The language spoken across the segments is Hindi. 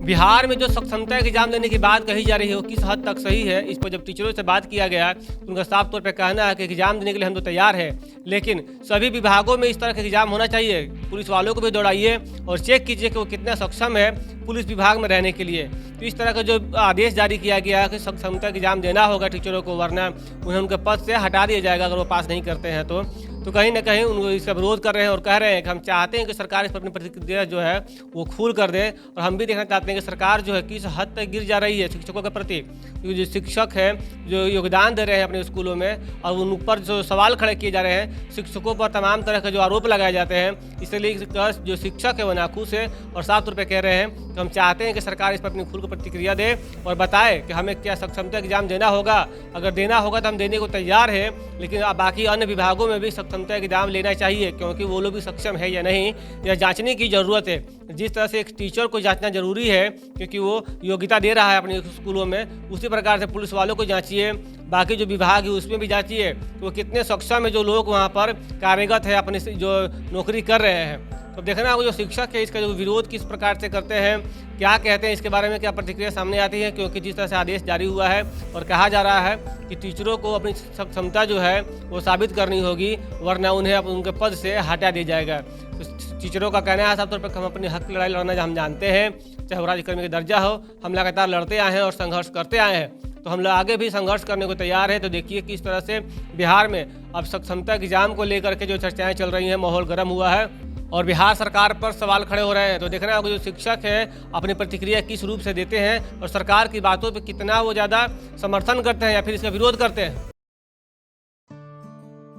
बिहार में जो सक्षमता एग्जाम लेने की बात कही जा रही है वो किस हद तक सही है, इस पर जब टीचरों से बात किया गया तो उनका साफ तौर पर कहना है कि एग्जाम देने के लिए हम तो तैयार हैं, लेकिन सभी विभागों में इस तरह का एग्जाम होना चाहिए। पुलिस वालों को भी दौड़ाइए और चेक कीजिए कि वो कितना सक्षम है पुलिस विभाग में रहने के लिए। तो इस तरह का जो आदेश जारी किया गया है कि सक्षमता एग्जाम देना होगा टीचरों को, वरना उन्हें उनके पद से हटा दिया जाएगा अगर वो पास नहीं करते हैं तो कहीं ना कहीं उनको इसका विरोध कर रहे हैं और कह रहे हैं कि हम चाहते हैं कि सरकार इस पर अपनी प्रतिक्रिया जो है वो खुल कर दे, और हम भी देखना चाहते हैं कि सरकार जो है किस हद तक गिर जा रही है शिक्षकों के प्रति। क्योंकि जो शिक्षक हैं जो योगदान दे रहे हैं अपने स्कूलों में और उन ऊपर जो सवाल खड़े किए जा रहे हैं, शिक्षकों पर तमाम तरह के जो आरोप लगाए जाते हैं, इसलिए जो शिक्षक है वो नाखुश है और साफ तौर पर कह रहे हैं कि हम चाहते हैं कि सरकार इस पर अपनी खुल को प्रतिक्रिया दे और बताए कि हमें क्या सक्षमता एग्जाम देना होगा। अगर देना होगा तो हम देने को तैयार है, लेकिन अब बाकी अन्य विभागों में भी सक्षमता एग्जाम लेना चाहिए, क्योंकि वो लोग भी सक्षम है या नहीं यह जांचने की ज़रूरत है। जिस तरह से एक टीचर को जांचना जरूरी है क्योंकि वो योग्यता दे रहा है अपने स्कूलों में, उसी प्रकार से पुलिस वालों को जांचिए, बाकी जो विभाग है उसमें भी जांचिए तो कितने सक्षम है जो लोग वहाँ पर कार्यरत है, अपने जो नौकरी कर रहे हैं। तो देखना होगा जो शिक्षक है इसका जो विरोध किस प्रकार से करते हैं, क्या कहते हैं, इसके बारे में क्या प्रतिक्रिया सामने आती है। क्योंकि जिस तरह से आदेश जारी हुआ है और कहा जा रहा है कि टीचरों को अपनी क्षमता जो है वो साबित करनी होगी, वरना उन्हें उनके पद से हटा दिया जाएगा। तो टीचरों का कहना है साफ तौर पर हम अपनी हक की लड़ाई लड़ना हम जानते हैं, चाहे वो राज्यकर्मी का दर्जा हो, हम लगातार लड़ते आए हैं और संघर्ष करते आए हैं, तो हम लोग आगे भी संघर्ष करने को तैयार है। तो देखिए किस तरह से बिहार में अब सक्षमता एग्जाम को लेकर के जो चर्चाएं चल रही हैं, माहौल गर्म हुआ है और बिहार सरकार पर सवाल खड़े हो रहे हैं। तो देखना होगा जो शिक्षक है अपनी प्रतिक्रिया किस रूप से देते हैं और सरकार की बातों पे कितना वो ज़्यादा समर्थन करते हैं या फिर इसका विरोध करते हैं।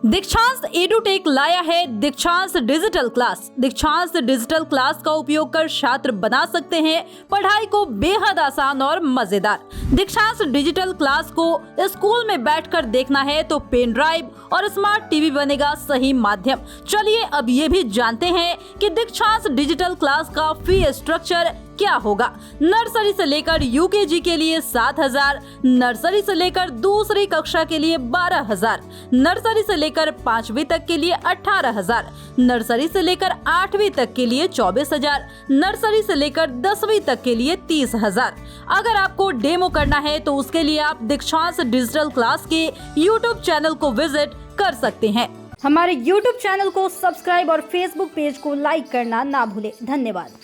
दीक्षांत एडुटेक लाया है दीक्षांत डिजिटल क्लास। दीक्षांत डिजिटल क्लास का उपयोग कर छात्र बना सकते हैं पढ़ाई को बेहद आसान और मजेदार। दीक्षांत डिजिटल क्लास को स्कूल में बैठकर देखना है तो पेन ड्राइव और स्मार्ट टीवी बनेगा सही माध्यम। चलिए अब ये भी जानते हैं कि दीक्षांत डिजिटल क्लास का फी स्ट्रक्चर क्या होगा। नर्सरी से लेकर यूकेजी के लिए 7,000, नर्सरी से लेकर दूसरी कक्षा के लिए 12,000, नर्सरी से लेकर 5वीं तक के लिए 18,000, नर्सरी से लेकर 8वीं तक के लिए 24,000, नर्सरी से लेकर 10वीं तक के लिए 30,000। अगर आपको डेमो करना है तो उसके लिए आप दीक्षांत डिजिटल क्लास के यूट्यूब चैनल को विजिट कर सकते हैं। हमारे यूट्यूब चैनल को सब्सक्राइब और फेसबुक पेज को लाइक करना ना भूले। धन्यवाद।